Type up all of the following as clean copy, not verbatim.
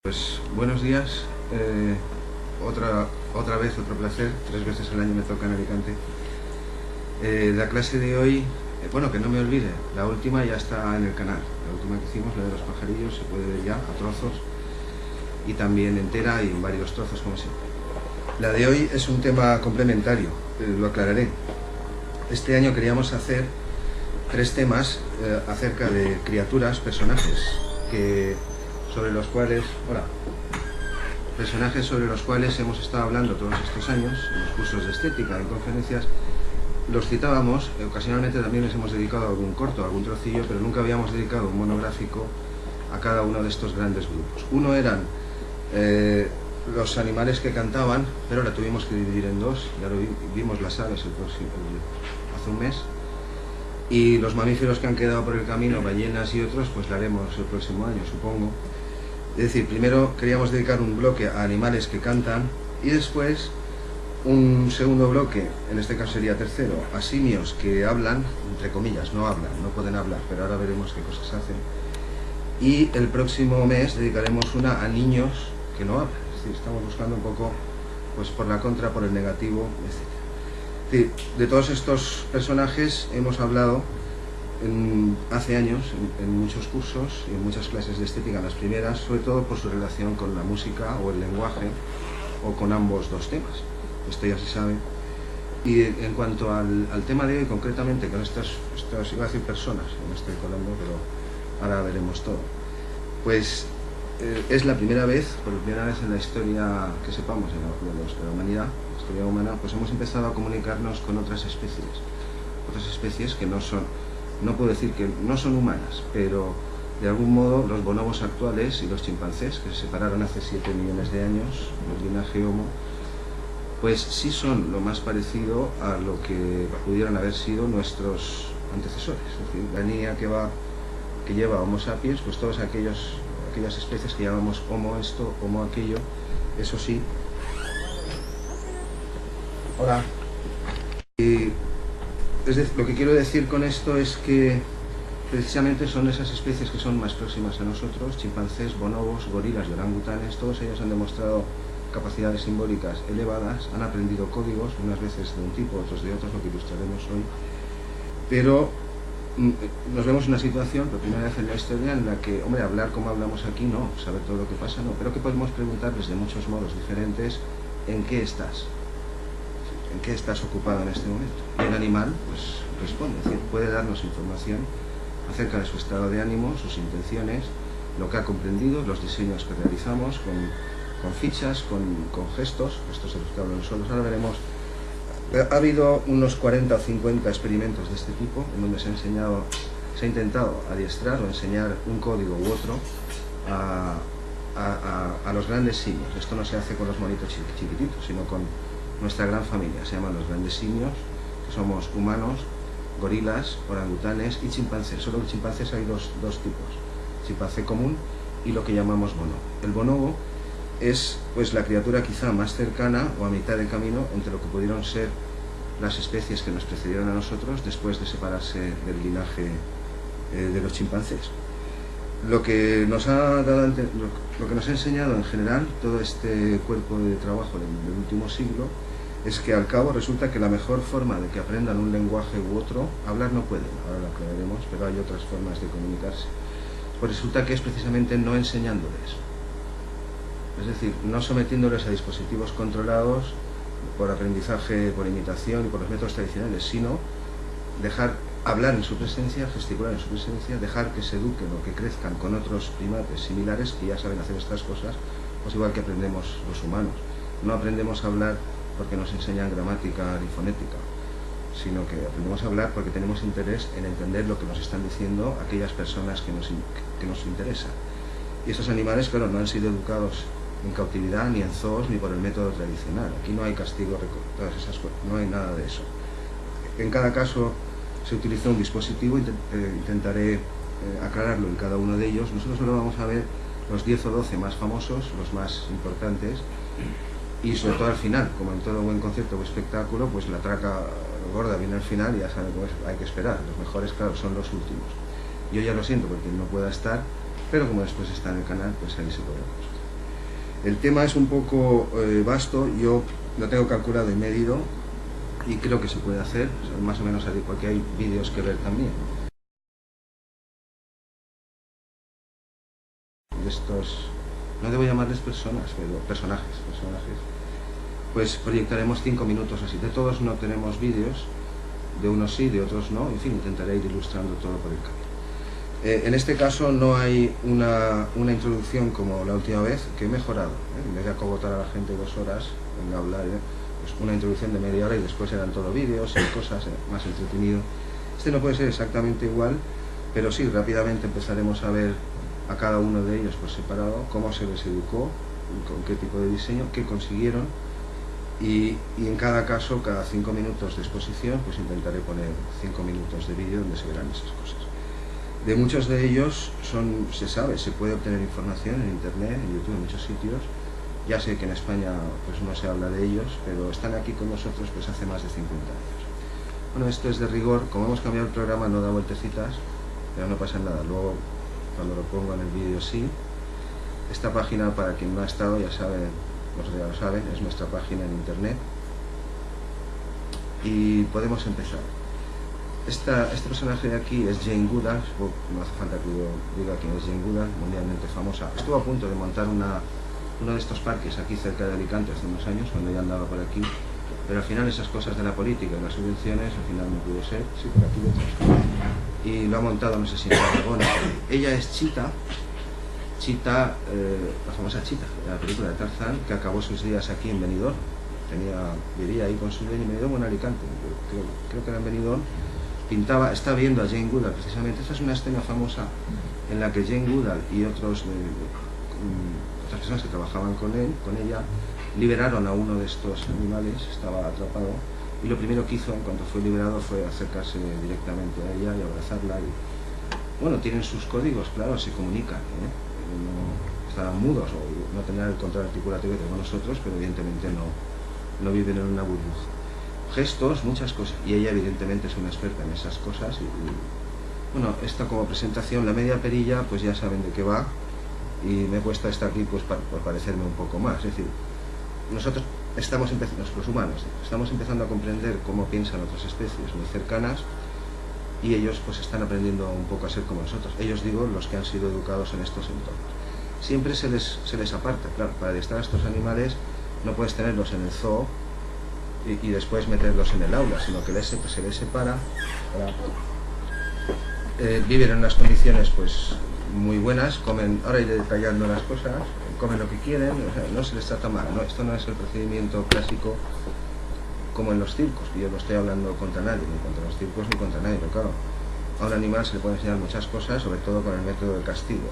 Pues buenos días, otra vez, otro placer, 3 veces al año me toca en Alicante. La clase de hoy, bueno, que no me olvide, la última ya está en el canal, la última que hicimos, la de los pajarillos, se puede ver ya a trozos y también entera y en varios trozos como siempre. La de hoy es un tema complementario, lo aclararé. Este año queríamos hacer 3 temas acerca de criaturas, personajes sobre los cuales hemos estado hablando todos estos años, en los cursos de estética, en conferencias, los citábamos, ocasionalmente también les hemos dedicado algún corto, algún trocillo, pero nunca habíamos dedicado un monográfico a cada uno de estos grandes grupos. Uno eran los animales que cantaban, pero la tuvimos que dividir en dos, ya lo vimos las aves hace un mes, y los mamíferos que han quedado por el camino, ballenas y otros, pues la haremos el próximo año, supongo. Es decir, primero queríamos dedicar un bloque a animales que cantan y después un segundo bloque, en este caso sería tercero, a simios que hablan, entre comillas, no hablan, no pueden hablar, pero ahora veremos qué cosas hacen. Y el próximo mes dedicaremos una a niños que no hablan, es decir, estamos buscando un poco, pues por la contra, por el negativo, etc. Es decir, de todos estos personajes hemos hablado hace años en muchos cursos y en muchas clases de estética, las primeras, sobre todo por su relación con la música o el lenguaje o con ambos dos temas. Esto ya se sabe. Y en cuanto al tema de hoy, concretamente, con estas iba a decir personas, no me estoy colando, pero ahora veremos todo. Pues es la primera vez, por primera vez en la historia que sepamos, de la humanidad, la historia humana, pues hemos empezado a comunicarnos con otras especies que no son, no puedo decir que no son humanas, pero de algún modo los bonobos actuales y los chimpancés, que se separaron hace 7 millones de años, el linaje Homo, pues sí son lo más parecido a lo que pudieran haber sido nuestros antecesores. Es decir, la línea que lleva Homo sapiens, pues todas aquellas especies que llamamos Homo esto, Homo aquello, eso sí. Hola. Y lo que quiero decir con esto es que precisamente son esas especies que son más próximas a nosotros, chimpancés, bonobos, gorilas y orangutanes. Todos ellos han demostrado capacidades simbólicas elevadas, han aprendido códigos, unas veces de un tipo, otros de otros, lo que ilustraremos hoy, pero nos vemos en una situación, por primera vez en la historia, en la que, hombre, hablar como hablamos aquí, no, saber todo lo que pasa, no, pero que podemos preguntarles de muchos modos diferentes, ¿en qué estás? ¿En qué estás ocupado en este momento? Y el animal, pues, responde, es decir, puede darnos información acerca de su estado de ánimo, sus intenciones, lo que ha comprendido, los diseños que realizamos, con fichas, con gestos de los que hablan solos. Ahora veremos. Ha habido unos 40 o 50 experimentos de este tipo, en donde se ha intentado adiestrar o enseñar un código u otro a los grandes simios. Esto no se hace con los monitos chiquititos, sino con nuestra gran familia. Se llaman los grandes simios, que somos humanos, gorilas, orangutanes y chimpancés. Solo en chimpancés hay dos tipos, chimpancé común y lo que llamamos bonobo. El bonobo es pues la criatura quizá más cercana o a mitad de camino entre lo que pudieron ser las especies que nos precedieron a nosotros después de separarse del linaje de los chimpancés. Lo que nos ha enseñado en general todo este cuerpo de trabajo del último siglo es que al cabo resulta que la mejor forma de que aprendan un lenguaje u otro, hablar no pueden, ahora lo aclararemos, pero hay otras formas de comunicarse, pues resulta que es precisamente no enseñándoles. Es decir, no sometiéndoles a dispositivos controlados por aprendizaje, por imitación y por los métodos tradicionales, sino dejar hablar en su presencia, gesticular en su presencia, dejar que se eduquen o que crezcan con otros primates similares que ya saben hacer estas cosas, pues igual que aprendemos los humanos. No aprendemos a hablar porque nos enseñan gramática ni fonética, sino que aprendemos a hablar porque tenemos interés en entender lo que nos están diciendo aquellas personas que nos interesan. Y estos animales, claro, no han sido educados en cautividad, ni en zoos, ni por el método tradicional. Aquí no hay castigo, todas esas cosas, no hay nada de eso. En cada caso se utiliza un dispositivo, intentaré aclararlo en cada uno de ellos. Nosotros solo vamos a ver los 10 o 12 más famosos, los más importantes, y sobre todo al final, como en todo buen concierto o espectáculo, pues la traca gorda viene al final y ya saben cómo hay que esperar. Los mejores, claro, son los últimos. Yo ya lo siento porque no pueda estar, pero como después está en el canal, pues ahí se puede ver. El tema es un poco vasto, yo lo tengo calculado y medido y creo que se puede hacer, más o menos porque hay vídeos que ver también. De estos, no debo llamarles personas, pero personajes, pues proyectaremos 5 minutos así. De todos no tenemos vídeos, de unos sí, de otros no, en fin, intentaré ir ilustrando todo por el camino. En este caso no hay una introducción como la última vez, que he mejorado, en vez de acogotar a la gente 2 horas en hablar, pues una introducción de media hora y después eran todo vídeos y cosas, más entretenido. Este no puede ser exactamente igual, pero sí, rápidamente empezaremos a ver a cada uno de ellos por separado, cómo se les educó, con qué tipo de diseño, qué consiguieron, y en cada caso, cada 5 minutos de exposición, pues intentaré poner 5 minutos de vídeo donde se verán esas cosas. De muchos de ellos se sabe, se puede obtener información en internet, en YouTube, en muchos sitios. Ya sé que en España pues no se habla de ellos, pero están aquí con nosotros pues hace más de 50 años. Bueno, esto es de rigor, como hemos cambiado el programa no da vueltecitas, pero no pasa nada, luego cuando lo pongo en el vídeo sí. Esta página, para quien no ha estado, ya saben, los ya lo saben, es nuestra página en internet. Y podemos empezar. Este personaje de aquí es Jane Goodall, no hace falta que yo diga quién es Jane Goodall, mundialmente famosa. Estuvo a punto de montar uno de estos parques aquí cerca de Alicante hace unos años, cuando ya andaba por aquí, pero al final esas cosas de la política y las subvenciones, al final no pudo ser, sí, por aquí detrás. Y lo ha montado, no sé si en Aragón. Ella es Chita, la famosa Chita, de la película de Tarzán, que acabó sus días aquí en Benidorm. Vivía ahí con su dueño en Benidorm o en Alicante, creo que era en Benidorm. Está viendo a Jane Goodall precisamente. Esta es una escena famosa en la que Jane Goodall y otras personas que trabajaban con ella, liberaron a uno de estos animales, estaba atrapado, y lo primero que hizo en cuanto fue liberado fue acercarse directamente a ella y abrazarla. Bueno, tienen sus códigos, claro, se comunican, estaban mudos o no tenían el control articulatorio que tenemos nosotros, pero evidentemente no viven en una burbuja. Gestos, muchas cosas, y ella evidentemente es una experta en esas cosas y bueno, esta como presentación, la media perilla, pues ya saben de qué va, y me he puesto esta aquí pues para parecerme un poco más. Es decir, nosotros estamos empezando, los humanos, estamos empezando a comprender cómo piensan otras especies muy cercanas, y ellos pues están aprendiendo un poco a ser como nosotros. Ellos, digo, los que han sido educados en estos entornos. Siempre se les aparta, claro, para adestrar a estos animales no puedes tenerlos en el zoo y después meterlos en el aula, sino que se les separa viven en unas condiciones pues muy buenas, comen, ahora iré detallando las cosas, comen lo que quieren, o sea, no se les trata mal, ¿no? Esto no es el procedimiento clásico como en los circos, que yo no estoy hablando contra nadie, ni contra los circos ni contra nadie, pero claro, a un animal se le puede enseñar muchas cosas, sobre todo con el método del castigo,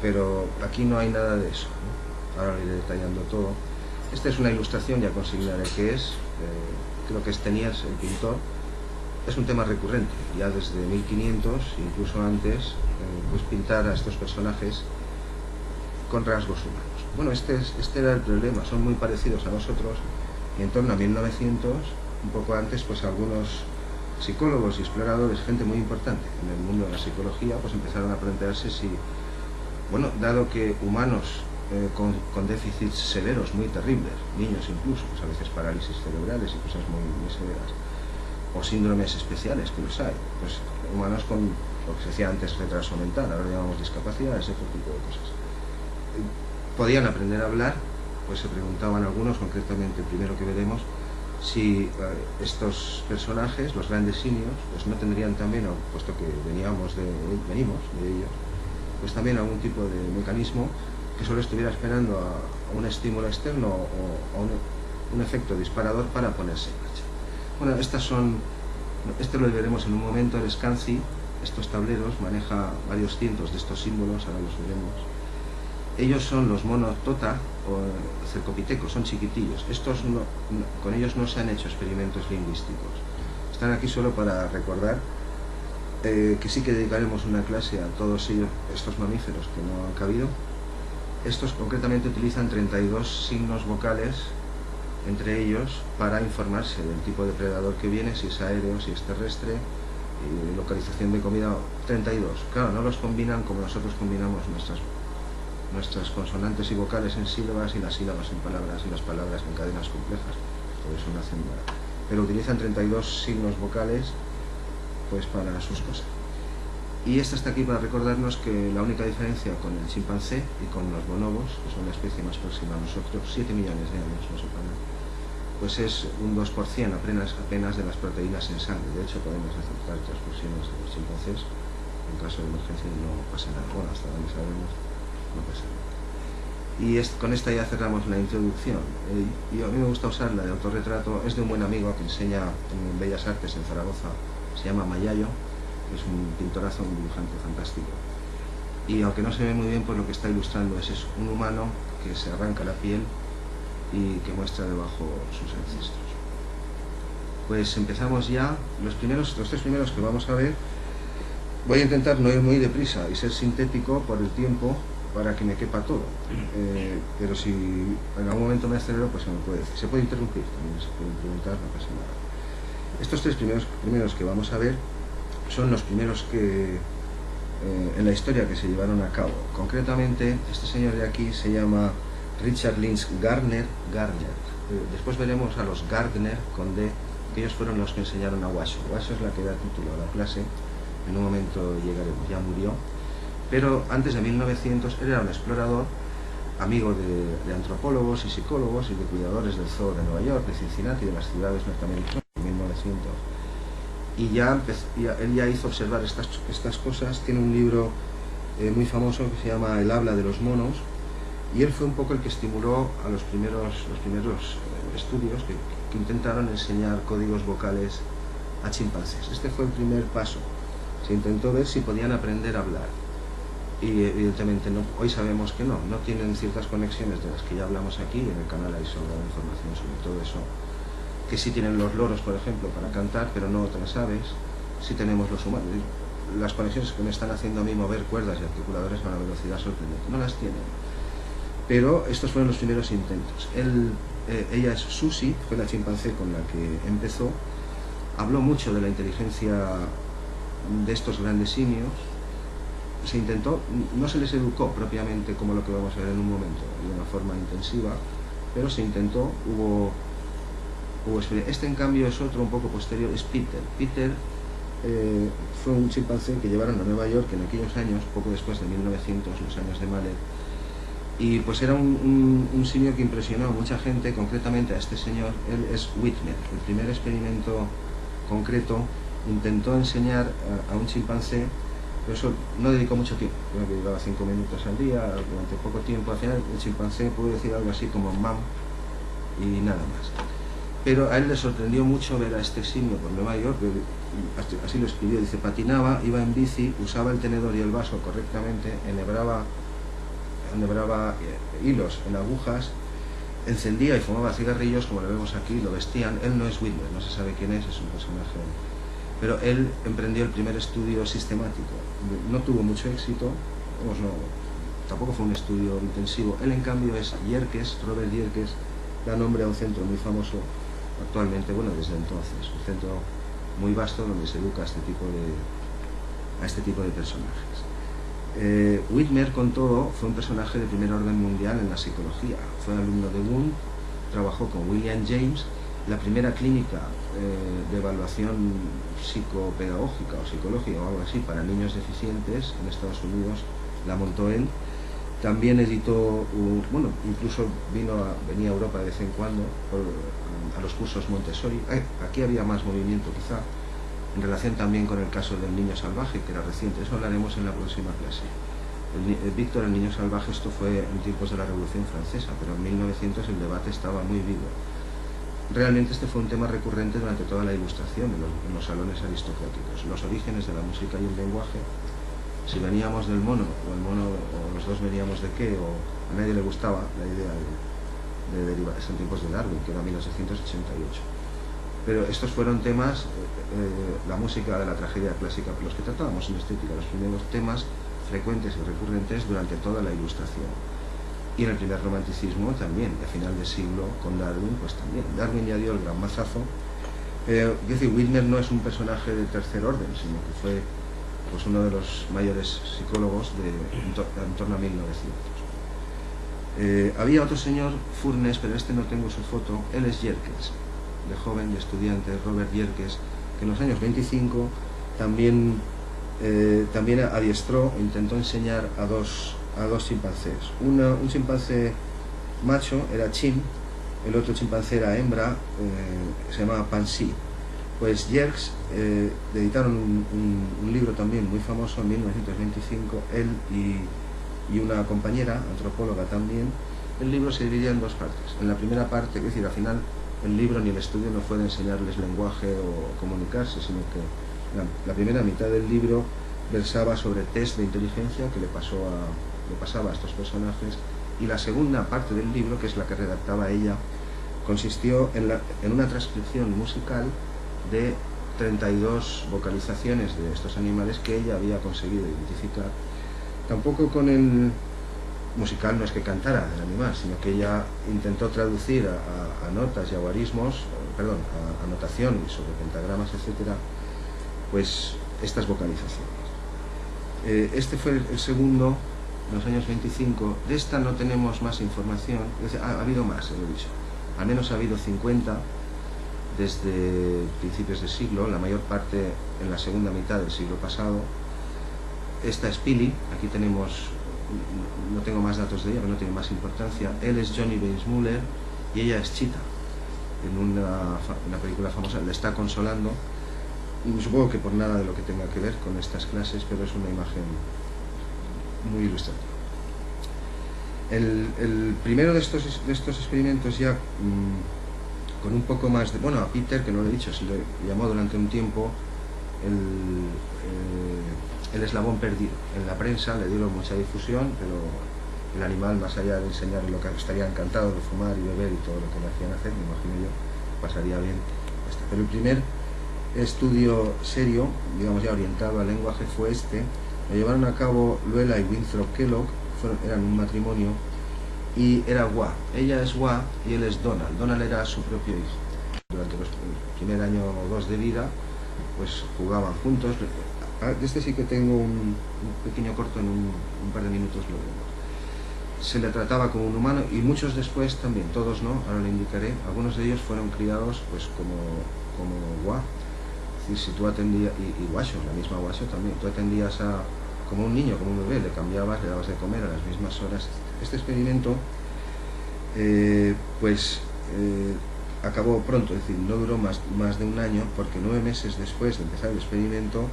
pero aquí no hay nada de eso, ¿no? Ahora lo iré detallando todo. Esta es una ilustración, ya consignaré qué es, creo que es Teniers, el pintor. Es un tema recurrente, ya desde 1500, incluso antes, pues pintar a estos personajes con rasgos humanos. Bueno, este era el problema, son muy parecidos a nosotros, y en torno a 1900, un poco antes, pues algunos psicólogos y exploradores, gente muy importante en el mundo de la psicología, pues empezaron a plantearse si, bueno, dado que humanos con déficits severos, muy terribles, niños incluso, pues a veces parálisis cerebrales y cosas muy, muy severas, o síndromes especiales, que los hay, pues humanos con lo que se decía antes retraso mental, ahora llamamos discapacidades, ese tipo de cosas. Podían aprender a hablar, pues se preguntaban algunos, concretamente el primero que veremos, si estos personajes, los grandes simios, pues no tendrían también, puesto que venimos de ellos, pues también algún tipo de mecanismo que solo estuviera esperando a un estímulo externo o a un efecto disparador para ponerse en marcha. Bueno, esto lo veremos en un momento. El Scanzi, estos tableros, maneja varios cientos de estos símbolos, ahora los veremos. Ellos son los monos tota o cercopitecos, son chiquitillos. Estos con ellos no se han hecho experimentos lingüísticos. Están aquí solo para recordar que sí que dedicaremos una clase a todos ellos, estos mamíferos que no han cabido. Estos concretamente utilizan 32 signos vocales entre ellos para informarse del tipo de predador que viene, si es aéreo, si es terrestre, y localización de comida, 32. Claro, no los combinan como nosotros combinamos nuestras consonantes y vocales en sílabas y las sílabas en palabras y las palabras en cadenas complejas. Por eso nacen, pero utilizan 32 signos vocales pues para sus cosas. Y esta está aquí para recordarnos que la única diferencia con el chimpancé y con los bonobos, que son la especie más próxima a nosotros, 7 millones de años, no se puede, pues es un 2% apenas de las proteínas en sangre. De hecho, podemos aceptar transfusiones de los chimpancés en caso de emergencia y no pasa nada. Bueno, hasta donde sabemos, no pasa nada. Y con esta ya cerramos la introducción. Y a mí me gusta usar la de autorretrato. Es de un buen amigo que enseña en Bellas Artes en Zaragoza, se llama Mayayo, es un pintorazo, un dibujante fantástico. Y aunque no se ve muy bien, pues lo que está ilustrando es eso, un humano que se arranca la piel y que muestra debajo sus ancestros. Pues empezamos ya. Los tres primeros que vamos a ver, voy a intentar no ir muy deprisa y ser sintético por el tiempo para que me quepa todo. Pero si en algún momento me acelero, pues se puede interrumpir, también se puede preguntar, no pasa nada. Estos tres primeros que vamos a ver son los primeros que en la historia que se llevaron a cabo. Concretamente, este señor de aquí se llama Richard Lynch Gardner. Después veremos a los Gardner con D, que ellos fueron los que enseñaron a Washoe. Washoe es la que da título a la clase, en un momento llegaremos, ya murió. Pero antes de 1900 él era un explorador, amigo de antropólogos y psicólogos y de cuidadores del zoo de Nueva York, de Cincinnati y de las ciudades norteamericanas en 1900. Y él ya hizo observar estas cosas. Tiene un libro muy famoso que se llama El habla de los monos, y él fue un poco el que estimuló a los primeros estudios que intentaron enseñar códigos vocales a chimpancés. Este fue el primer paso. Se intentó ver si podían aprender a hablar. Y evidentemente no, hoy sabemos que no tienen ciertas conexiones de las que ya hablamos aquí, en el canal hay sobrada información sobre todo eso, que sí tienen los loros, por ejemplo, para cantar, pero no otras aves. Sí tenemos los humanos. Las conexiones que me están haciendo a mí mover cuerdas y articuladores a una velocidad sorprendente, no las tienen. Pero estos fueron los primeros intentos. Ella es Susie, fue la chimpancé con la que empezó. Habló mucho de la inteligencia de estos grandes simios. Se intentó, no se les educó propiamente como lo que vamos a ver en un momento, de una forma intensiva, pero se intentó, hubo este en cambio es otro un poco posterior, es Peter. Peter fue un chimpancé que llevaron a Nueva York en aquellos años, poco después de 1900, los años de Mahler, y pues era un simio que impresionó a mucha gente, concretamente a este señor. Él es Whitmer. El primer experimento concreto intentó enseñar a un chimpancé, pero eso no dedicó mucho tiempo, creo que llevaba 5 minutos al día, durante poco tiempo. Al final el chimpancé pudo decir algo así como mam y nada más. Pero a él le sorprendió mucho ver a este simio por Nueva York, así lo escribió, dice: patinaba, iba en bici, usaba el tenedor y el vaso correctamente, enhebraba hilos en agujas, encendía y fumaba cigarrillos, como lo vemos aquí, lo vestían. Él no es Whitmer, no se sabe quién es un personaje, pero él emprendió el primer estudio sistemático. No tuvo mucho éxito, tampoco fue un estudio intensivo. Él en cambio es Yerkes, Robert Yerkes, da nombre a un centro muy famoso actualmente, bueno, desde entonces, un centro muy vasto donde se educa a este tipo de personajes. Whitmer, con todo, fue un personaje de primer orden mundial en la psicología. Fue alumno de Wundt, trabajó con William James. La primera clínica de evaluación psicopedagógica o psicológica o algo así para niños deficientes en Estados Unidos la montó él. También editó, incluso venía a Europa de vez en cuando a los cursos Montessori. Aquí había más movimiento quizá, en relación también con el caso del niño salvaje, que era reciente. Eso hablaremos en la próxima clase. Víctor, el niño salvaje, esto fue en tiempos de la Revolución Francesa, pero en 1900 el debate estaba muy vivo. Realmente este fue un tema recurrente durante toda la Ilustración en los salones aristocráticos. Los orígenes de la música y el lenguaje. Si veníamos del mono, o los dos veníamos de qué, o a nadie le gustaba la idea de derivar, en tiempos de Darwin, que era 1888. Pero estos fueron temas, la música de la tragedia clásica, los que tratábamos en estética, los primeros temas frecuentes y recurrentes durante toda la Ilustración. Y en el primer romanticismo también, a final de siglo, con Darwin, pues también. Darwin ya dio el gran mazazo. Whitmer no es un personaje de tercer orden, sino que fue uno de los mayores psicólogos en torno a 1900. Había otro señor, Furness, pero este no tengo su foto. Él es Yerkes, de joven, de estudiante, Robert Yerkes, que en los años 25 también adiestró, intentó enseñar a dos chimpancés. Un chimpancé macho era Chim, el otro chimpancé era hembra, se llamaba Pansy. Pues Yerkes editaron un libro también muy famoso en 1925, él y una compañera, antropóloga también. El libro se dividía en dos partes. En la primera parte, es decir, al final el libro ni el estudio no fue de enseñarles lenguaje o comunicarse, sino que la primera mitad del libro versaba sobre test de inteligencia que le pasaba a estos personajes, y la segunda parte del libro, que es la que redactaba ella, consistió en una transcripción musical de 32 vocalizaciones de estos animales que ella había conseguido identificar. Tampoco con el musical no es que cantara el animal, sino que ella intentó traducir a notas y a guarismos, perdón, a notación sobre pentagramas, etcétera, pues estas vocalizaciones. Este fue el segundo, en los años 25. De esta no tenemos más información. Ha habido más, lo he dicho. Al menos ha habido 50 desde principios de siglo, la mayor parte en la segunda mitad del siglo pasado. Esta es Pili, aquí tenemos, no tengo más datos de ella, pero no tiene más importancia. Él es Johnny Weissmuller y ella es Chita. En una película famosa le está consolando, supongo que por nada de lo que tenga que ver con estas clases, pero es una imagen muy ilustrativa. El primero de estos experimentos ya con un poco más de... Bueno, a Peter, que no lo he dicho, se le llamó durante un tiempo el eslabón perdido. En la prensa le dieron mucha difusión, pero el animal, más allá de enseñarle lo que estaría encantado de fumar y beber y todo lo que le hacían hacer, me imagino yo, pasaría bien. Pero el primer estudio serio, digamos ya orientado al lenguaje, fue este. Lo llevaron a cabo Luella y Winthrop Kellogg, eran un matrimonio, y era Wa. Ella es Wa y él es Donald. Donald era su propio hijo. Durante el primer año o dos de vida, pues jugaban juntos. De este sí que tengo un pequeño corto, en un par de minutos lo vemos. Se le trataba como un humano, y muchos después también, todos no, ahora le indicaré. Algunos de ellos fueron criados pues como Wa. Es decir, si tú atendías, y Washo, la misma Washo también, tú atendías como un niño, como un bebé, le cambiabas, le dabas de comer a las mismas horas. Este experimento acabó pronto, es decir, no duró más de un año, porque 9 meses después de empezar el experimento,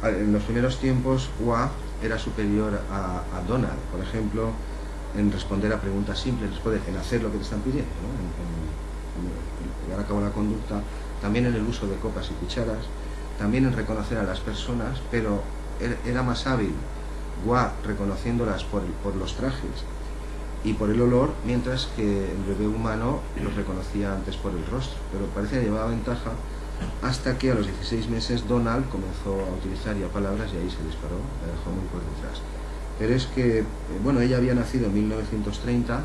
en los primeros tiempos, Wa era superior a Donald, por ejemplo, en responder a preguntas simples, en hacer lo que te están pidiendo, ¿no? en llevar a cabo la conducta, también en el uso de copas y cucharas, también en reconocer a las personas, pero era más hábil Wa reconociéndolas por los trajes y por el olor, mientras que el bebé humano los reconocía antes por el rostro, pero parece que llevaba ventaja, hasta que a los 16 meses Donald comenzó a utilizar ya palabras y ahí se disparó, la dejó muy por detrás. Pero es que, bueno, ella había nacido en 1930,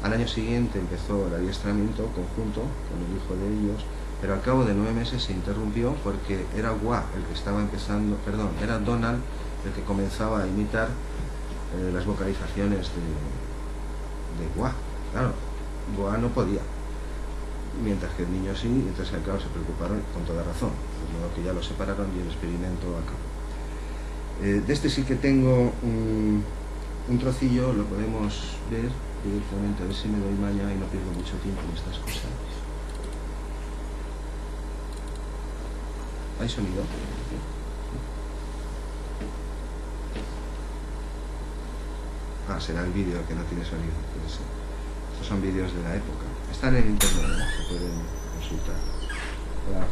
al año siguiente empezó el adiestramiento conjunto con el hijo de ellos, pero al cabo de 9 meses se interrumpió porque era Wa el que estaba empezando, perdón, era Donald el que comenzaba a imitar las vocalizaciones de Wa. Claro, Wa no podía, mientras que el niño sí, y entonces claro, se preocuparon con toda razón, de modo que ya lo separaron y el experimento acabó. De este sí que tengo un trocillo, lo podemos ver directamente, a ver si me doy maña y no pierdo mucho tiempo en estas cosas. ¿Hay sonido? Ah, será el vídeo que no tiene sonido. Estos son vídeos de la época. Están en internet, ¿no? Se pueden consultar. Hola.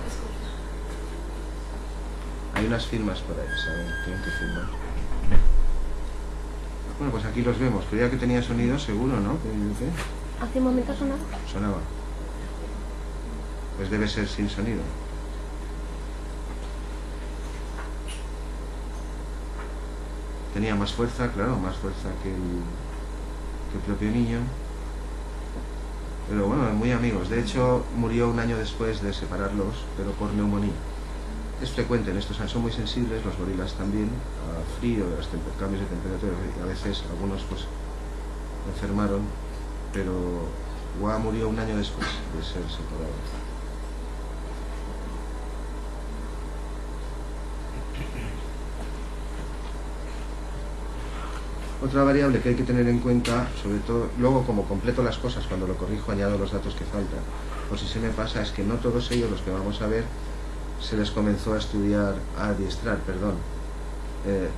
Hay unas firmas por ahí, ¿saben? Tienen que firmar. Bueno, pues aquí los vemos. Creía que tenía sonido, seguro, ¿no? ¿Qué? Hace un momento sonaba. Sonaba. Pues debe ser sin sonido. Tenía más fuerza, claro, más fuerza que el propio niño. Pero bueno, muy amigos. De hecho, murió un año después de separarlos, pero por neumonía. Es frecuente en estos años, son muy sensibles, los gorilas también, a frío, a los cambios de temperatura, y a veces algunos pues enfermaron, pero Gua murió un año después de ser separado. Otra variable que hay que tener en cuenta, sobre todo, luego como completo las cosas, cuando lo corrijo añado los datos que faltan, o si se me pasa, es que no todos ellos, los que vamos a ver, se les comenzó a estudiar, a adiestrar, perdón,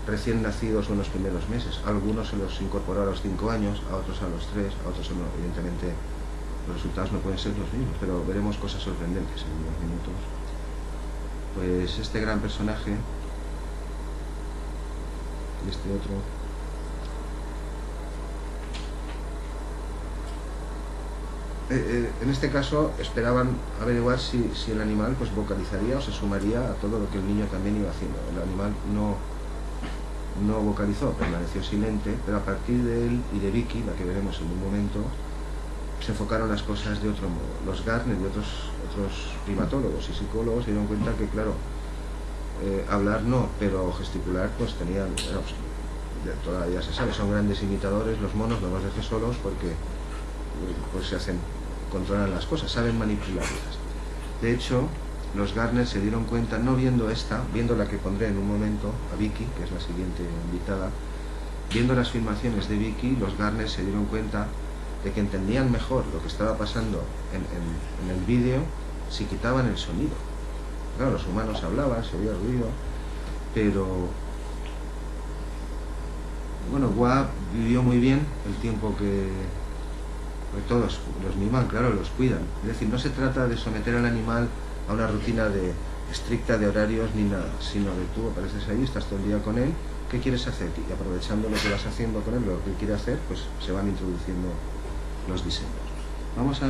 recién nacidos o en los primeros meses. Algunos se los incorporó a los 5 años, a otros a los 3, a otros no. Evidentemente los resultados no pueden ser los mismos, pero veremos cosas sorprendentes en unos minutos. Pues este gran personaje y este otro. En este caso esperaban averiguar si el animal pues vocalizaría o se sumaría a todo lo que el niño también iba haciendo. El animal no vocalizó, permaneció silente, pero a partir de él y de Vicky, la que veremos en un momento, se enfocaron las cosas de otro modo. Los Gardner y otros primatólogos y psicólogos se dieron cuenta que, claro, hablar no, pero gesticular pues tenían, todavía se sabe, son grandes imitadores. Los monos no los dejes solos porque pues controlan las cosas, saben manipularlas. De hecho, los Gardner se dieron cuenta, no viendo viendo la que pondré en un momento, a Vicky, que es la siguiente invitada, viendo las filmaciones de Vicky, los Gardner se dieron cuenta de que entendían mejor lo que estaba pasando en el vídeo si quitaban el sonido. Claro, los humanos hablaban, se oía ruido, pero bueno, Gua vivió muy bien el tiempo que todos los miman, claro, los cuidan. Es decir, no se trata de someter al animal a una rutina estricta de horarios ni nada, sino de tú apareces ahí, estás todo el día con él, ¿qué quieres hacer? Y aprovechando lo que vas haciendo con él, lo que él quiere hacer, pues se van introduciendo los diseños. Vamos a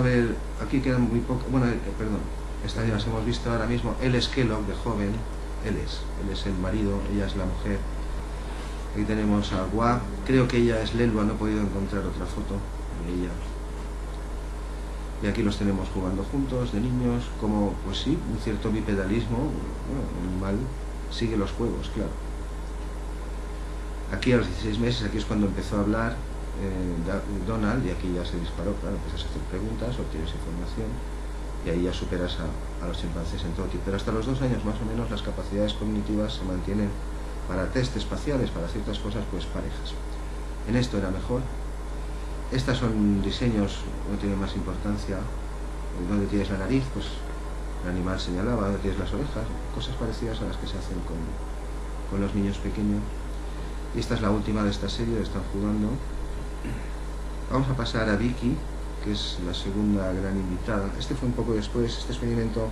ver, aquí quedan muy poco, bueno, perdón, esta ya las hemos visto ahora mismo. Él es Kellogg de joven, él es el marido, ella es la mujer. Aquí tenemos a Gua, creo que ella es Lelua, no he podido encontrar otra foto de ella. Y aquí los tenemos jugando juntos, de niños, como, pues sí, un cierto bipedalismo. Bueno, el animal sigue los juegos, claro. Aquí a los 16 meses, aquí es cuando empezó a hablar Donald, y aquí ya se disparó, claro, empiezas a hacer preguntas, obtienes información, y ahí ya superas a los chimpancés en todo tipo. Pero hasta los 2 años más o menos las capacidades cognitivas se mantienen para test espaciales, para ciertas cosas, pues parejas. En esto era mejor. Estas son diseños, no tienen más importancia. Donde tienes la nariz, pues el animal señalaba, donde tienes las orejas, cosas parecidas a las que se hacen con los niños pequeños. Y esta es la última de esta serie, están jugando. Vamos a pasar a Vicky, que es la segunda gran invitada. Este fue un poco después, este experimento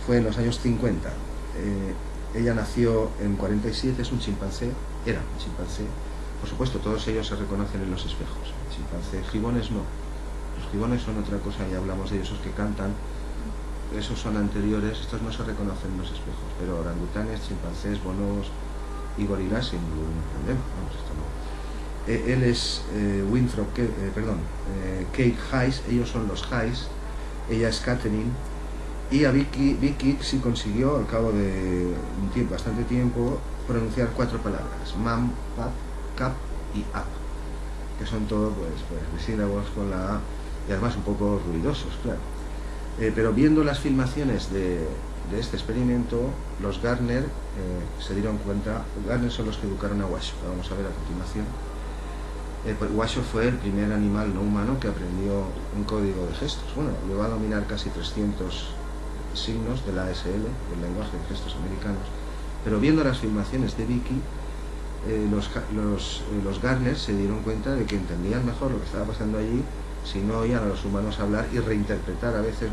fue en los años 50. Ella nació en 47, es un chimpancé, era un chimpancé. Por supuesto, todos ellos se reconocen en los espejos. Chimpancé, gibones no. Los gibones son otra cosa, ya hablamos de ellos, esos que cantan. Esos son anteriores, estos no se reconocen en los espejos. Pero orangutanes, chimpancés, bonobos y gorilas sin ningún problema. Vamos, esto no. Él es Winthrop, Kate Hayes, ellos son los Hayes, ella es Catherine. Y a Vicky sí consiguió, al cabo de bastante tiempo, pronunciar 4 palabras: mam, pap, cap y ap, que son todo pues sílabos con la A, y además un poco ruidosos, claro. Pero viendo las filmaciones de este experimento, los Gardner se dieron cuenta. Gardner son los que educaron a Washoe, que vamos a ver a continuación. Washoe fue el primer animal no humano que aprendió un código de gestos. Bueno, llegó a dominar casi 300 signos de la ASL, del lenguaje de gestos americanos. Pero viendo las filmaciones de Vicky, los Gardner se dieron cuenta de que entendían mejor lo que estaba pasando allí si no oían a los humanos hablar y reinterpretar a veces.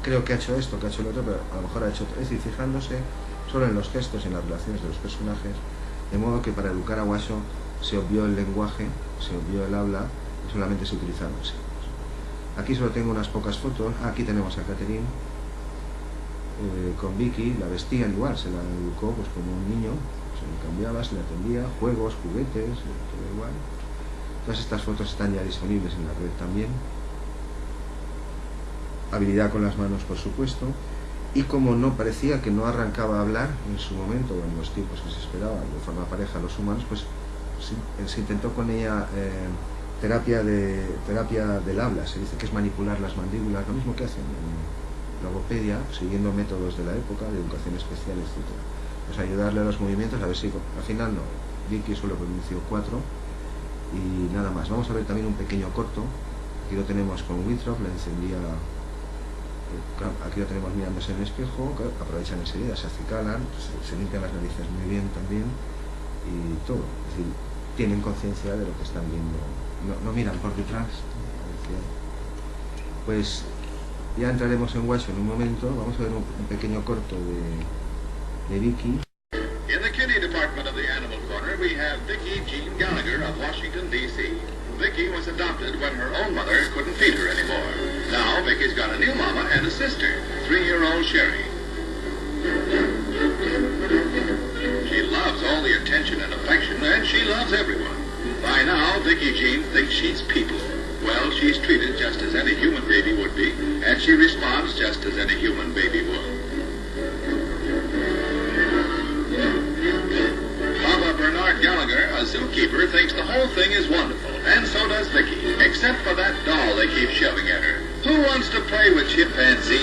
Creo que ha hecho esto, que ha hecho lo otro, pero a lo mejor ha hecho otro. Es decir, fijándose solo en los gestos y en las relaciones de los personajes, de modo que para educar a Washoe se obvió el lenguaje, se obvió el habla, y solamente se utilizaron signos. Aquí solo tengo unas pocas fotos. Aquí tenemos a Catherine con Vicky, la vestían igual, se la educó pues como un niño, se le cambiaba, se le atendía, juegos, juguetes, todo igual. Todas estas fotos están ya disponibles en la red también. Habilidad con las manos, por supuesto. y como no parecía que no arrancaba a hablar en su momento o en los tiempos que se esperaban de forma pareja a los humanos, pues se intentó con ella terapia del habla. Se dice que es manipular las mandíbulas, lo mismo que hacen en logopedia, siguiendo métodos de la época, de educación especial, etc. Pues ayudarle a los movimientos, a ver si al final no. Vicky solo pronunció 4 y nada más. Vamos a ver también un pequeño corto. Aquí lo tenemos con Winthrop, la encendía. Aquí lo tenemos mirándose en el espejo, aprovechan enseguida, se acicalan, se limpian las narices muy bien también y todo. Es decir, tienen conciencia de lo que están viendo, no miran por detrás. Pues ya entraremos en Washoe en un momento. Vamos a ver un pequeño corto de Vicky. In the kitty department of the Animal Corner, we have Vicki Jean Gallagher of Washington, D.C. Vicki was adopted when her own mother couldn't feed her anymore. Now Vicki's got a new mama and a sister, 3-year-old Sherry. She loves all the attention and affection, and she loves everyone. By now, Vicki Jean thinks she's people. Well, she's treated just as any human baby would be, and she responds just as any human baby would. Papa Bernard Gallagher, a zookeeper, thinks the whole thing is wonderful, and so does Vicki, except for that doll they keep shoving at her. Who wants to play with chimpanzees?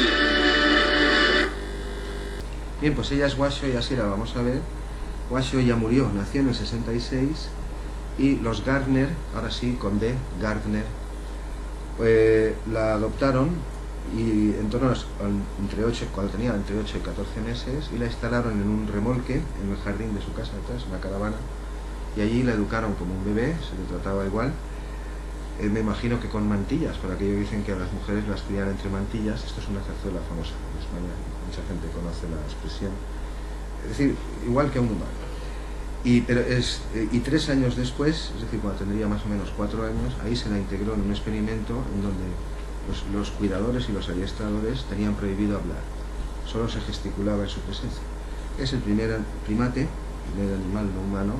Bien, pues ella es Washoe y así la vamos a ver. Washoe ya murió, nació en el 66 y los Gardner, ahora sí con D, Gardner, la adoptaron y en torno a cuando tenía entre 8 y 14 meses y la instalaron en un remolque en el jardín de su casa detrás, una caravana, y allí la educaron como un bebé, se le trataba igual. Me imagino que con mantillas, por aquello dicen que a las mujeres las crían entre mantillas. Esto es una zarzuela famosa en España, mucha gente conoce la expresión. Es decir, igual que a un humano. Y 3 años después, es decir, cuando tendría más o menos 4 años, ahí se la integró en un experimento en donde los cuidadores y los adiestradores tenían prohibido hablar, solo se gesticulaba en su presencia. Es el primer primate, el primer animal no humano,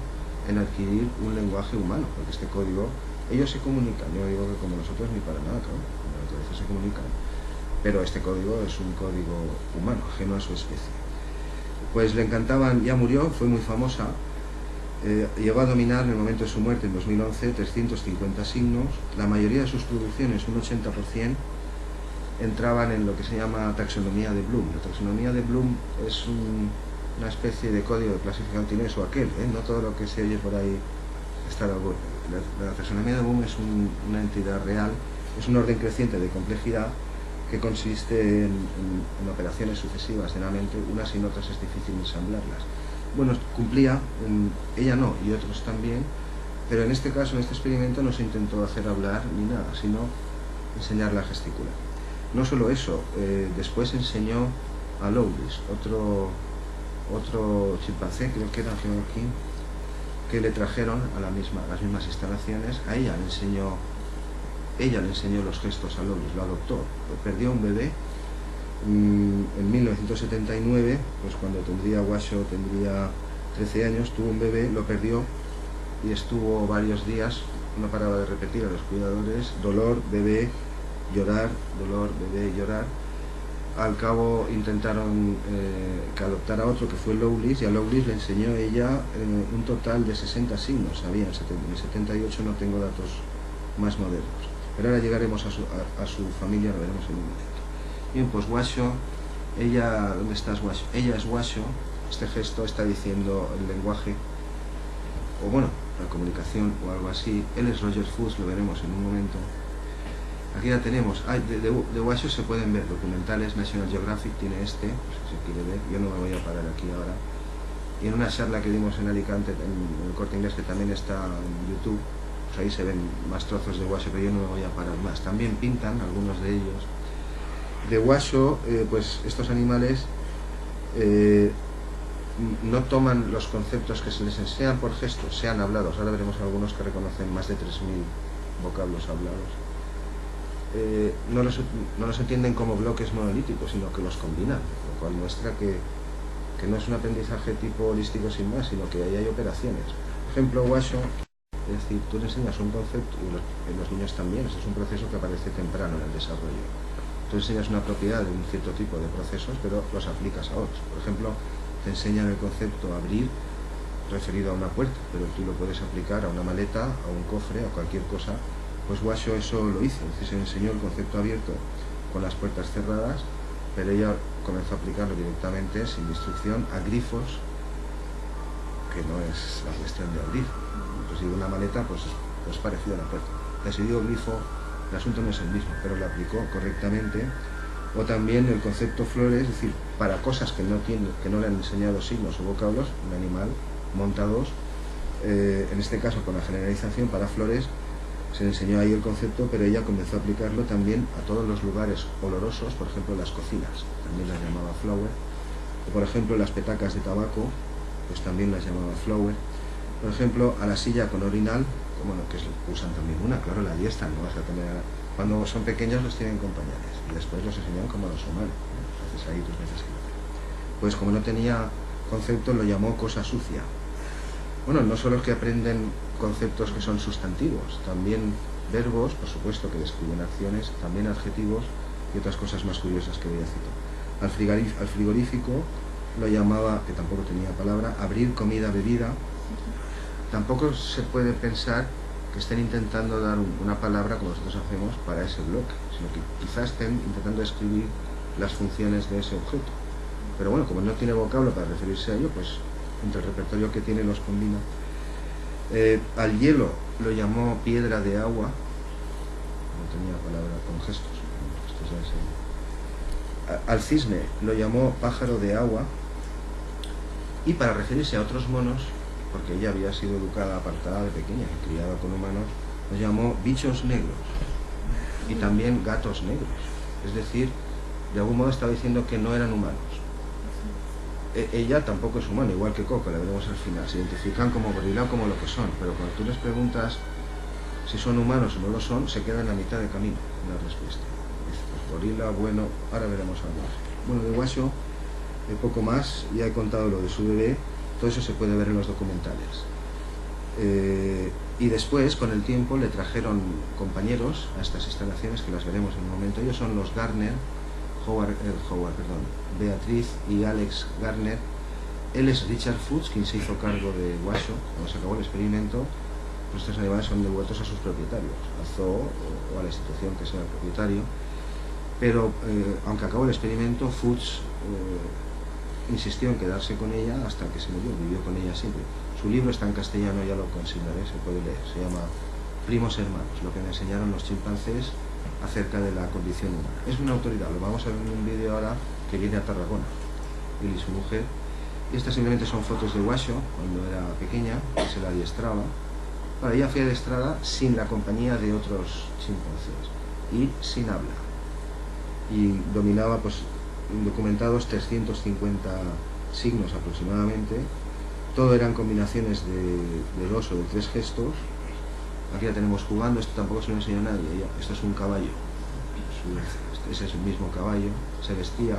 en adquirir un lenguaje humano, porque este código, ellos se comunican, yo digo que como nosotros ni para nada, claro, como la naturaleza se comunican, pero este código es un código humano, ajeno a su especie. Pues le encantaban, ya murió, fue muy famosa. Llegó a dominar en el momento de su muerte en 2011 350 signos. La mayoría de sus producciones, un 80%, entraban en lo que se llama taxonomía de Bloom. La taxonomía de Bloom es una especie de código de clasificación, tiene eso aquel, no todo lo que se oye por ahí está la taxonomía de Bloom es una entidad real, es un orden creciente de complejidad que consiste en operaciones sucesivas de la mente, unas y otras es difícil ensamblarlas. Bueno, cumplía, ella no, y otros también, pero en este caso, en este experimento, no se intentó hacer hablar ni nada, sino enseñarla a gesticular. No solo eso, después enseñó a Lowlis, otro chimpancé, creo que era aquí, que le trajeron a las mismas instalaciones. A ella le enseñó los gestos a Lowlis, lo adoptó, perdió un bebé. En 1979, pues cuando Washoe tendría 13 años, tuvo un bebé, lo perdió y estuvo varios días, no paraba de repetir a los cuidadores, dolor, bebé, llorar, dolor, bebé, llorar. Al cabo intentaron que adoptara otro, que fue Lowlis, y a Lowlis le enseñó ella un total de 60 signos, había en el 78, no tengo datos más modernos, pero ahora llegaremos a su familia, lo veremos en un momento. Bien, pues Washoe, ella, ¿dónde estás Washoe? Ella es Washoe, este gesto está diciendo el lenguaje, o bueno, la comunicación o algo así. Él es Roger Fuss, lo veremos en un momento. Aquí ya tenemos, de Washoe se pueden ver documentales, National Geographic tiene este, pues si se quiere ver, yo no me voy a parar aquí ahora. Y en una charla que dimos en Alicante, en el Corte Inglés, que también está en YouTube, pues ahí se ven más trozos de Washoe, pero yo no me voy a parar más. También pintan algunos de ellos. De Washoe, pues estos animales no toman los conceptos que se les enseñan por gestos, sean hablados. Ahora veremos algunos que reconocen más de 3.000 vocablos hablados. No los entienden como bloques monolíticos, sino que los combinan, lo cual muestra que no es un aprendizaje tipo holístico sin más, sino que ahí hay operaciones. Por ejemplo, Washoe, es decir, tú le enseñas un concepto, y los niños también, este es un proceso que aparece temprano en el desarrollo. tú enseñas una propiedad de un cierto tipo de procesos, pero los aplicas a otros. Por ejemplo, te enseñan el concepto abrir referido a una puerta, pero tú lo puedes aplicar a una maleta, a un cofre, a cualquier cosa. Pues Washoe eso lo hizo, es decir, se enseñó el concepto abierto con las puertas cerradas, pero ella comenzó a aplicarlo directamente, sin instrucción, a grifos, que no es la cuestión de abrir. Pues si digo una maleta, pues es parecido a la puerta. Si digo grifo, el asunto no es el mismo, pero lo aplicó correctamente. O también el concepto flores, es decir, para cosas que no le han enseñado signos o vocablos, un animal monta dos, en este caso con la generalización para flores, se le enseñó ahí el concepto, pero ella comenzó a aplicarlo también a todos los lugares olorosos, por ejemplo las cocinas, también las llamaba flower, o por ejemplo las petacas de tabaco, pues también las llamaba flower, por ejemplo a la silla con orinal, bueno, que usan también una, claro, la diestra, no vas a tener, cuando son pequeños los tienen con pañales, y después los enseñan como a los humanos, entonces ahí tus necesidades. Pues como no tenía concepto, lo llamó cosa sucia. Bueno, no solo es que aprenden conceptos que son sustantivos, también verbos, por supuesto, que describen acciones, también adjetivos y otras cosas más curiosas que voy a citar. Al frigorífico lo llamaba, que tampoco tenía palabra, abrir comida, bebida. Tampoco se puede pensar que estén intentando dar una palabra, como nosotros hacemos, para ese bloque, sino que quizás estén intentando describir las funciones de ese objeto. Pero bueno, como no tiene vocablo para referirse a ello, pues entre el repertorio que tiene los combina. Al hielo lo llamó piedra de agua, no tenía palabra con gestos, al cisne lo llamó pájaro de agua, y para referirse a otros monos, porque ella había sido educada apartada de pequeña y criada con humanos, los llamó bichos negros y también gatos negros, es decir, de algún modo estaba diciendo que no eran humanos. Ella tampoco es humana, igual que Coco, la veremos al final. Se identifican como gorila o como lo que son, pero cuando tú les preguntas si son humanos o no lo son, se quedan a mitad de camino en la respuesta. Dice, pues gorila, bueno, ahora veremos algo más. Bueno, de Washoe, poco más, ya he contado lo de su bebé, todo eso se puede ver en los documentales. Y después, con el tiempo, le trajeron compañeros a estas instalaciones, que las veremos en un momento. Ellos son los Garner, Beatriz y Alex Garner. Él es Richard Fuchs, quien se hizo cargo de Washoe cuando se acabó el experimento. Pues estos animales son devueltos a sus propietarios, al zoo o a la institución que sea el propietario. Pero aunque acabó el experimento, Fuchs insistió en quedarse con ella hasta que se murió, vivió con ella siempre. Su libro está en castellano, ya lo consignaré, se puede leer, se llama Primos Hermanos, lo que me enseñaron los chimpancés acerca de la condición humana. Es una autoridad, lo vamos a ver en un vídeo ahora que viene a Tarragona, él y su mujer. Y estas simplemente son fotos de Washoe cuando era pequeña, que se la adiestraba. Bueno, ella fue adiestrada sin la compañía de otros chimpancés y sin habla. Y dominaba, pues, documentados 350 signos aproximadamente. Todo eran combinaciones de 2 o de 3 gestos. Aquí la tenemos jugando, esto tampoco se lo enseñó a nadie. Esto es un caballo, ese es el mismo caballo, se vestía.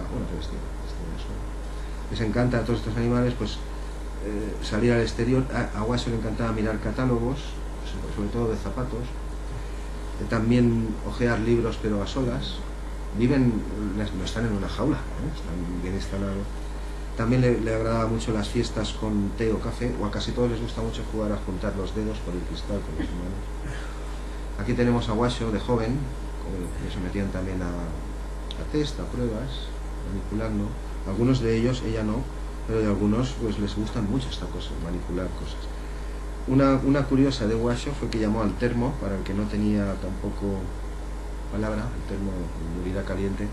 Les encanta a todos estos animales, pues salir al exterior. A Washoe le encantaba mirar catálogos, sobre todo de zapatos, también hojear libros pero a solas. No están en una jaula, están bien instalados. También le agradaba mucho las fiestas con té o café, o a casi todos les gusta mucho jugar a juntar los dedos por el cristal con los humanos. Aquí tenemos a Washoe de joven, que sometían también a test, a pruebas, manipulando. Algunos de ellos, ella no, pero de algunos pues les gustan mucho esta cosa, manipular cosas. Una curiosa de Washoe fue que llamó al termo, para el que no tenía tampoco palabra, el termo de bebida caliente,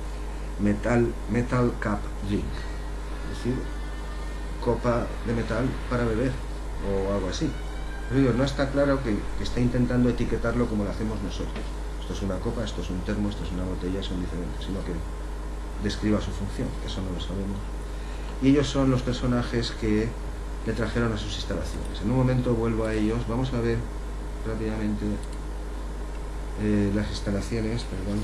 metal cup drink. Es decir, copa de metal para beber, o algo así. Pero no está claro que está intentando etiquetarlo como lo hacemos nosotros. Esto es una copa, esto es un termo, esto es una botella, son diferentes, sino que describa su función, que eso no lo sabemos. Y ellos son los personajes que le trajeron a sus instalaciones. En un momento vuelvo a ellos, vamos a ver rápidamente las instalaciones, perdón.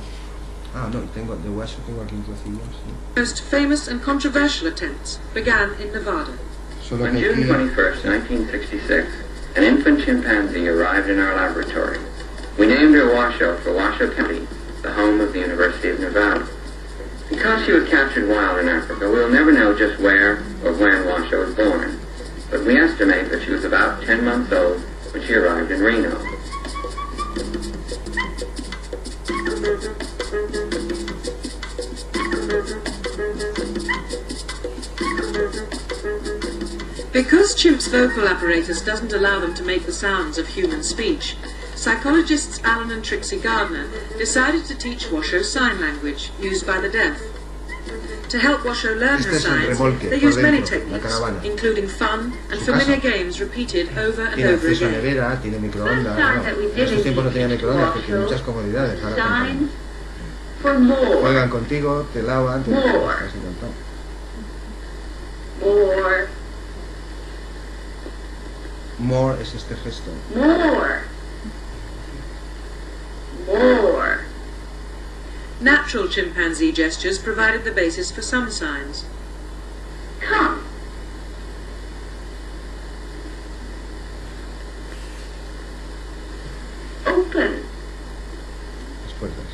De Washoe tengo aquí un trocillo. Sí. Most famous and controversial attempts began in Nevada. On June 21st, 1966, an infant chimpanzee arrived in our laboratory. We named her Washoe for Washoe County, the home of the University of Nevada. Because she was captured wild in Africa, we'll never know just where or when Washoe was born. But we estimate that she was about 10 months old when she arrived in Reno. Because chimps' vocal apparatus doesn't allow them to make the sounds of human speech, psychologists Alan and Trixie Gardner decided to teach Washoe sign language, used by the deaf. To help Washoe learn her signs, they used many techniques, including fun and familiar games repeated over and over again. Nevera, tiene microondas. En esos tiempos no tenía microondas, pero tiene muchas comodidades. Juegan contigo, te lavan, te casi tanto. More es este gesto. More. Natural chimpanzee gestures provided the basis for some signs. Come. Open. Las puertas.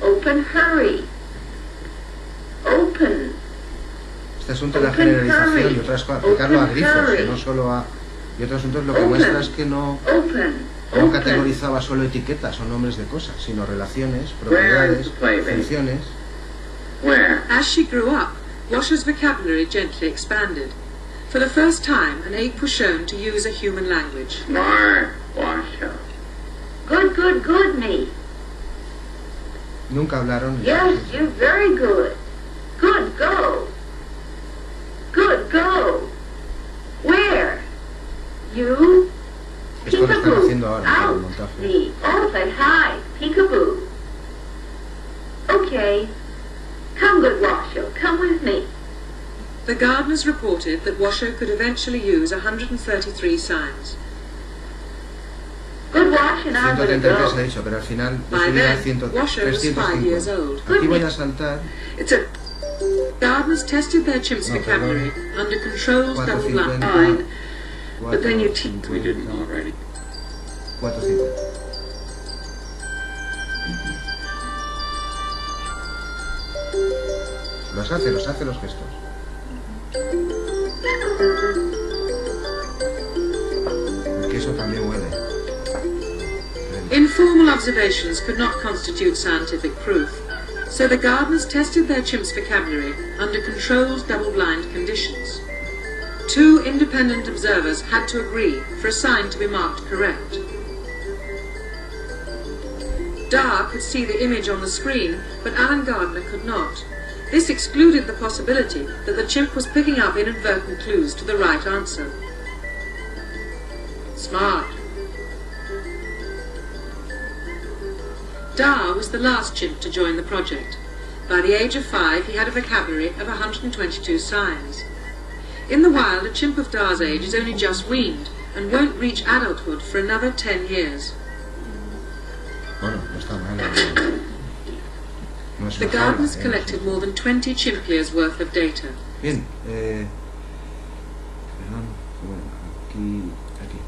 Open, hurry. Open. Este asunto de la generalización y otras cosas, aplicarlo a grifos, no solo a... Y otro asunto es lo que muestra es que no categorizaba solo etiquetas o nombres de cosas, sino relaciones, propiedades, funciones. As she grew up, Washoe's vocabulary gently expanded. For the first time, an ape was shown to use a human language. Smart, Washoe. Good, good, good, me. Nunca hablaron. Yes, you're very good. Good, go. Good, go. Where? You? Esto lo están haciendo ahora, Out. el montaje. The elephant, hi, peekaboo. Okay. Come, good Washoe, come with me. The Gardners reported that Washoe could eventually use 133 signs. Good Washoe and I'm gonna 133 go. he dicho, pero al final By decidía then, Washoe was 5 years 350. old. Aquí voy a saltar. Gardners tested their chimps' vocabulary under controlled double blind. 450. But then you teach. We didn't already. 450. Los hace los gestos. Porque eso también huele. Informal observations could not constitute scientific proof, so the Gardners tested their chimps' vocabulary under controlled double-blind conditions. 2 independent observers had to agree for a sign to be marked correct. Dar could see the image on the screen, but Alan Gardner could not. This excluded the possibility that the chimp was picking up inadvertent clues to the right answer. Smart. Dar was the last chimp to join the project. By the age of 5, he had a vocabulary of 122 signs. In the wild, a chimp of Dar's age is only just weaned and won't reach adulthood for another 10 years. Bueno, no está mal. No es The una Gardners jaula, collected more than 20 chimp years worth of data. Bien, perdón, bueno, aquí.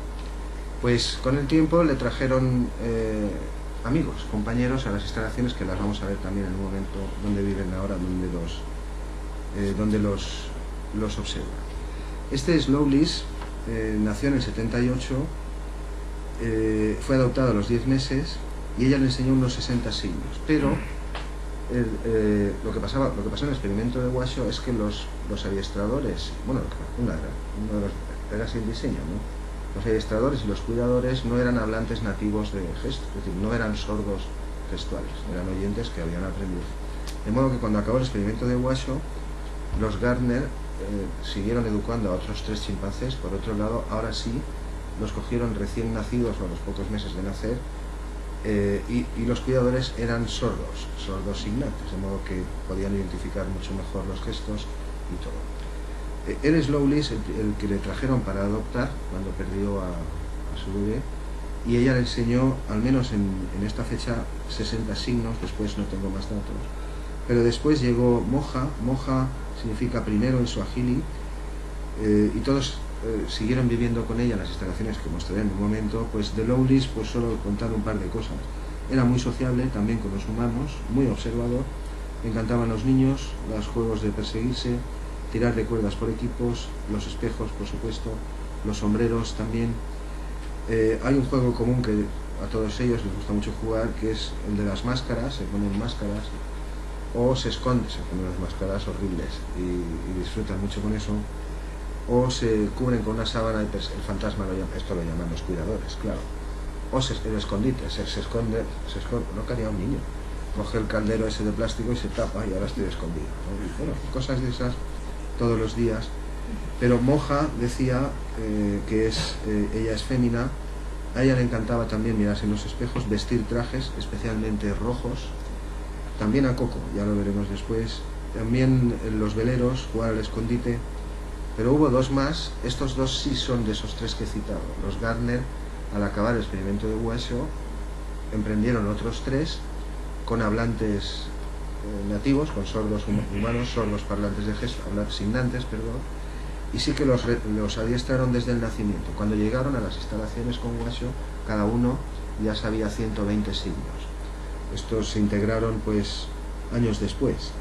Pues con el tiempo le trajeron amigos, compañeros a las instalaciones que las vamos a ver también en un momento donde viven ahora, donde los observa. Este Slowlis nació en el 78, fue adoptado a los 10 meses y ella le enseñó unos 60 signos, pero lo que pasó en el experimento de Washoe es que los adiestradores, bueno, uno de los era sin diseño, ¿no? Los adiestradores y los cuidadores no eran hablantes nativos de gestos, es decir, no eran sordos gestuales, eran oyentes que habían aprendido. De modo que cuando acabó el experimento de Washoe, los Gardner siguieron educando a otros 3 chimpancés. Por otro lado, ahora sí, los cogieron recién nacidos o a los pocos meses de nacer, y los cuidadores eran sordos signantes, de modo que podían identificar mucho mejor los gestos y todo. Él es Slowlis, el que le trajeron para adoptar cuando perdió a su bebé, y ella le enseñó, al menos en esta fecha, 60 signos. Después no tengo más datos. Pero después llegó Moja. Moja significa primero en suajili, y todos siguieron viviendo con ella en las instalaciones que mostraré en un momento. Pues de Slowlis, pues solo contar un par de cosas. Era muy sociable también con los humanos, muy observador, Le encantaban los niños, los juegos de perseguirse, tirar de cuerdas por equipos, los espejos, por supuesto, los sombreros también. Hay un juego común que a todos ellos les gusta mucho jugar, que es el de las máscaras. Se ponen máscaras o se esconden, se ponen las máscaras horribles y disfrutan mucho con eso, o se cubren con una sábana y el fantasma esto lo llaman los cuidadores, claro, o el escondite, se esconde, no quería un niño, coge el caldero ese de plástico y se tapa y ahora estoy escondido, ¿no? Y bueno, cosas de esas todos los días. Pero Moja decía que ella es fémina. A ella le encantaba también mirarse en los espejos, vestir trajes especialmente rojos, también a Coco, ya lo veremos después, también en los veleros, jugar al escondite. Pero hubo dos más. Estos dos sí son de esos tres que he citado. Los Gardner, al acabar el experimento de Washoe, emprendieron otros tres con hablantes nativos, con sordos humanos, sordos parlantes de gestos, signantes, perdón, y sí que los adiestraron desde el nacimiento. Cuando llegaron a las instalaciones con Washoe, cada uno ya sabía 120 signos. Estos se integraron pues años después.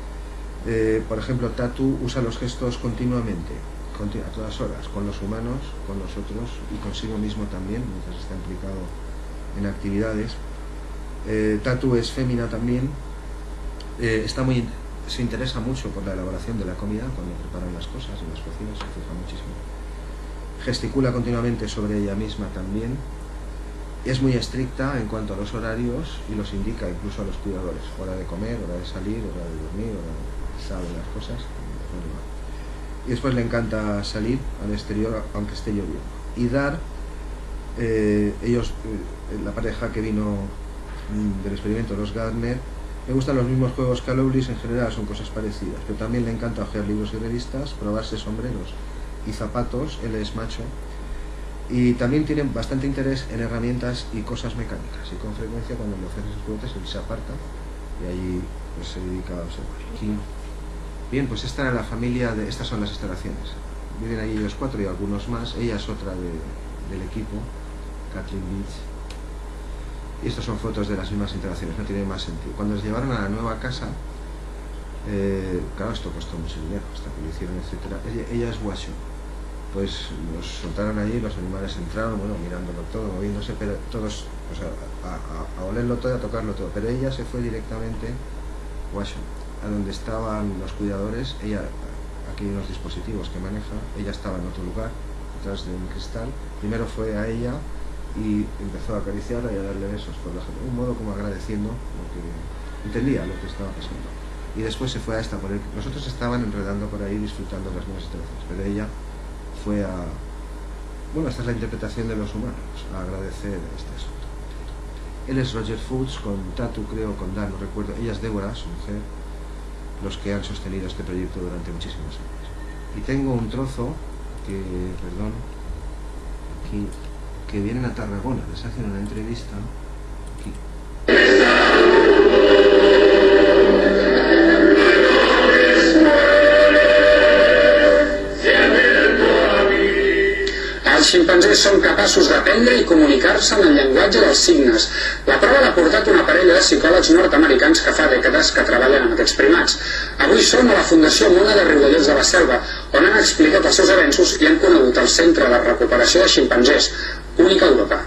Por ejemplo, Tatu usa los gestos continuamente, a todas horas, con los humanos, con los otros y consigo mismo también, mientras está implicado en actividades. Tatu es fémina también. Se interesa mucho por la elaboración de la comida, cuando preparan las cosas en las cocinas, se fija muchísimo. Gesticula continuamente sobre ella misma también. Es muy estricta en cuanto a los horarios y los indica incluso a los cuidadores: hora de comer, hora de salir, hora de dormir, sabe las cosas. Y después le encanta salir al exterior aunque esté lloviendo. Y Dar, la pareja que vino del experimento, los Gardner, le gustan los mismos juegos que a Lowlis, en general son cosas parecidas, pero también le encanta hojear libros y revistas, probarse sombreros y zapatos. Él es macho. Y también tiene bastante interés en herramientas y cosas mecánicas, y con frecuencia cuando le ofrecen sus juguetes él se aparta y allí pues, se dedica a observar. Aquí. Bien, pues esta era la familia, estas son las instalaciones. Viven ahí ellos cuatro y algunos más. Ella es otra del equipo, Kathleen Beach. Y estas son fotos de las mismas instalaciones, no tiene más sentido. Cuando les llevaron a la nueva casa, claro, esto costó mucho dinero, hasta que lo hicieron, etc. Ella es Washoe. Pues los soltaron allí, los animales entraron, bueno, mirándolo todo, moviéndose, pero todos, o sea, a olerlo todo y a tocarlo todo. Pero ella se fue directamente, Washoe, a donde estaban los cuidadores. Ella, aquí hay unos dispositivos que maneja, ella estaba en otro lugar, detrás de un cristal. Primero fue a ella y empezó a acariciarla y a darle besos por la gente, un modo como agradeciendo lo que entendía lo que estaba pasando. Y después se fue a esta, los otros estaban enredando por ahí disfrutando de las nuevas instalaciones, pero ella fue bueno, esta es la interpretación de los humanos, a agradecer este asunto. Él es Roger Foots, con Tatu, creo, con Dan, no recuerdo. Ella es Débora, su mujer, los que han sostenido este proyecto durante muchísimos años. Y tengo un trozo que, perdón, aquí, que vienen a Tarragona, les hacen una entrevista aquí. Els ximpanzés són capaços d'aprendre i comunicar-se en el llenguatge dels signes. La prova l'ha portat una parella de psicòlegs nord-americans que fa dècades que treballen amb aquests primats. Avui són a la Fundació Mona de Riudellots de la Selva, on han explicat els seus avenços i han conegut el Centre de Recuperació de Ximpanzés, únic a Europa.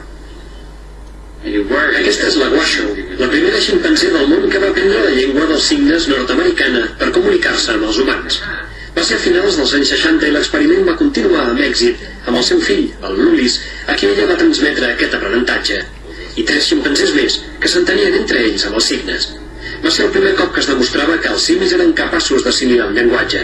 Aquesta és la Washoe, la primera ximpanzé del món que va aprendre la llengua dels signes nord-americana per comunicar-se amb els humans. Va ser a finals dels anys 60 i l'experiment va continuar amb èxit amb el seu fill, el Lulis, a qui ella va transmetre aquest aprenentatge, i 3 ximpanzés més que s'entenien entre ells amb els signes. Va ser el primer cop que es demostrava que els simis eren capaços d'assimilar el llenguatge.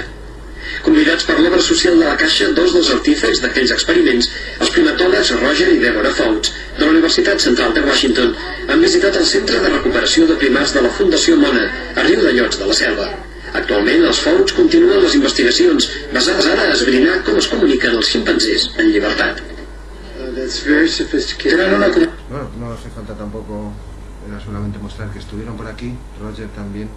Convidats per l'obra social de la Caixa, 2 dels artífecs d'aquells experiments, els primatòlegs Roger i Deborah Fouts, de la Universitat Central de Washington, han visitat el Centre de Recuperació de Primats de la Fundació Mona, a Riudellots de la Selva. Actualment, els Fouts continuen les investigacions basades ara a esbrinar com es comuniquen els ximpanzés en llibertat. Bueno, no hace falta tampoco, era solamente mostrar que estuvieron por aquí, Roger también.